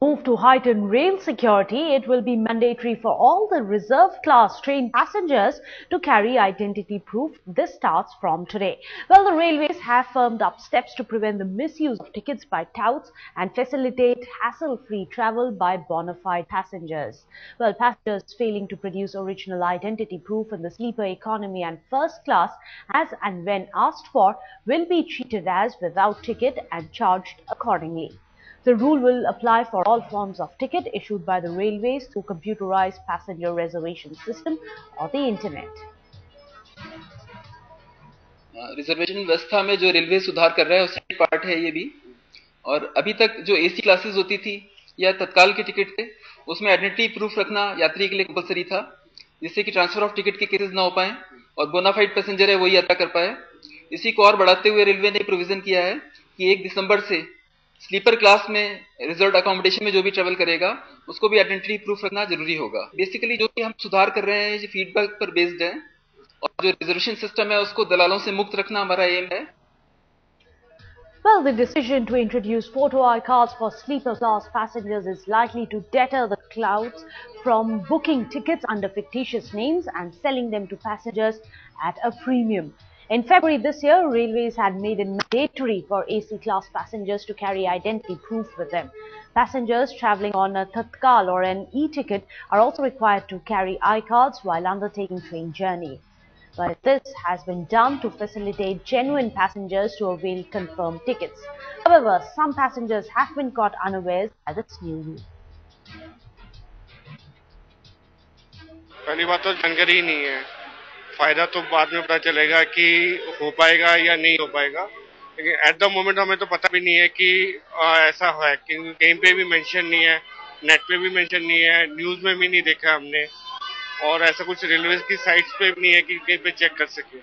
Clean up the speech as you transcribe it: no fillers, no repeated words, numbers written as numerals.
Move to heighten rail security, it will be mandatory for all the reserve class train passengers to carry identity proof. This starts from today. Well, the railways have firmed up steps to prevent the misuse of tickets by touts and facilitate hassle-free travel by bona fide passengers. Well, passengers failing to produce original identity proof in the sleeper economy and first class, as and when asked for, will be treated as without ticket and charged accordingly. The rule will apply for all forms of ticket issued by the railways through computerized passenger reservation system or the internet. Reservation व्यवस्था में जो railway सुधार कर रहा है उसका part है ये भी। और अभी तक जो एसी क्लासेस होती थी या तत्काल के टिकट थे उसमें आइडेंटिटी प्रूफ रखना यात्री के लिए कंपलसरी था, जिससे कि ट्रांसफर ऑफ टिकट के केसेस ना हो पाए और बोनाफाइड पैसेंजर है वही यात्रा कर पाए। इसी को और बढ़ाते हुए रेलवे ने प्रोविजन किया है कि 1 दिसंबर से स्लीपर क्लास में रिजर्व अकोमोडेशन में जो भी ट्रेवल करेगा उसको भी आइडेंटिटी प्रूफ रखना जरूरी होगा। बेसिकली जो कि हम सुधार कर रहे हैं ये फीडबैक पर बेस्ड है और जो रिजर्वेशन सिस्टम है उसको दलालों से मुक्त रखना हमारा एम है। Well, the decision to introduce photo ID cards for sleeper class passengers is likely to deter the crowds from booking tickets under fictitious names and selling them to passengers at a premium. In February this year, Railways had made it mandatory for AC class passengers to carry identity proof with them. Passengers travelling on a Tatkal or an e-ticket are also required to carry iCards while undertaking train journey. But this has been done to facilitate genuine passengers to avail confirmed tickets. However, some passengers have been caught unawares by this new rule. पहली बात तो जानकारी ही नहीं है, फायदा तो बाद में पता चलेगा कि हो पाएगा या नहीं हो पाएगा, लेकिन एट द मोमेंट हमें तो पता भी नहीं है कि ऐसा है, क्योंकि कहीं पे भी मेंशन नहीं है, नेट पे भी मेंशन नहीं है, न्यूज़ में भी नहीं देखा हमने और ऐसा कुछ रेलवे की साइट्स पे भी नहीं है कि कहीं पे चेक कर सके।